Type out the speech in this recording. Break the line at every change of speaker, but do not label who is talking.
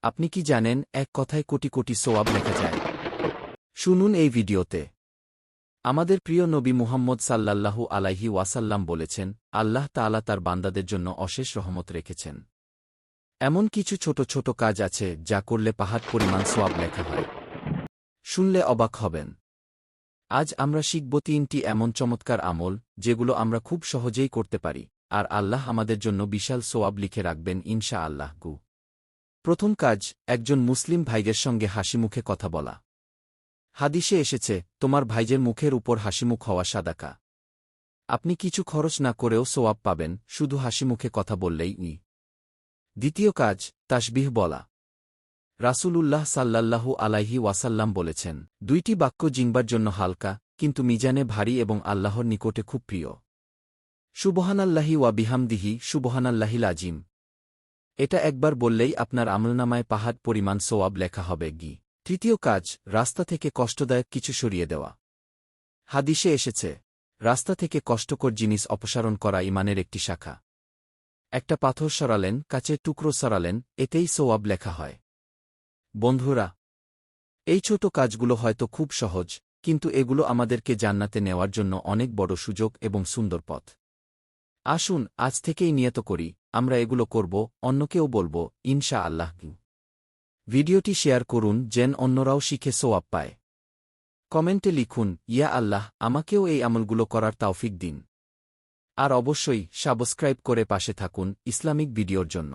আপনি কি জানেন, এক কথায় কোটি কোটি সোয়াব লেখা যায়? শুনুন এই ভিডিওতে। আমাদের প্রিয় নবী মুহাম্মদ সাল্লাল্লাহু আলাইহি ওয়াসাল্লাম বলেছেন, আল্লাহ তাআলা তার বান্দাদের জন্য অশেষ রহমত রেখেছেন। এমন কিছু ছোট ছোট কাজ আছে যা করলে পাহাড় পরিমাণ সোয়াব লেখা হয়। শুনলে অবাক হবেন। আজ আমরা শিখব ৩টি এমন চমৎকার আমল যেগুলো আমরা খুব সহজেই করতে পারি, আর আল্লাহ আমাদের জন্য বিশাল সোয়াব লিখে রাখবেন ইনশাআল্লাহ। প্রথম কাজ, একজন মুসলিম ভাইয়ের সঙ্গে হাসিমুখে কথা বলা। হাদিসে এসেছে, তোমার ভাইজের মুখের উপর হাসিমুখ হওয়া সাদাকা। আপনি কিছু খরচ না করেও সোয়াব পাবেন, শুধু হাসিমুখে কথা বললেই। দ্বিতীয় কাজ, তাসবিহ বলা। রাসূলুল্লাহ সাল্লাল্লাহু আলাইহি ওয়াসাল্লাম বলেছেন, ২টি বাক্য জিহ্বার জন্য হালকা, কিন্তু মিজানে ভারী এবং আল্লাহর নিকটে খুব প্রিয়। সুবহানাল্লাহি ওয়া বিহামদিহি সুবহানাল্লাহিল আযীম। এটা একবার বললেই আপনার আমলনামায় পাহাড় পরিমাণ সোয়াব লেখা হবে। তৃতীয় কাজ, রাস্তা থেকে কষ্টদায়ক কিছু সরিয়ে দেওয়া। হাদিসে এসেছে, রাস্তা থেকে কষ্টকর জিনিস অপসারণ করা ঈমানের একটি শাখা। একটা পাথর সরালেন, কাচের টুকরো সরালেন, এতেই সোয়াব লেখা হয়। বন্ধুরা, এই ছোট কাজগুলো হয়তো খুব সহজ, কিন্তু এগুলো আমাদেরকে জান্নাতে নেওয়ার জন্য অনেক বড় সুযোগ এবং সুন্দর পথ। আসুন আজ থেকেই নিয়ত করি, আমরা এগুলো করব, অন্যকেও বলবো ইনশাআল্লাহ। ভিডিওটি শেয়ার করুন যেন অন্যরাও শিখে সোয়াব পায়। কমেন্টে লিখুন, ইয়া আল্লাহ, আমাকেও এই আমলগুলো করার তৌফিক দিন। আর অবশ্যই সাবস্ক্রাইব করে পাশে থাকুন ইসলামিক ভিডিওর জন্য।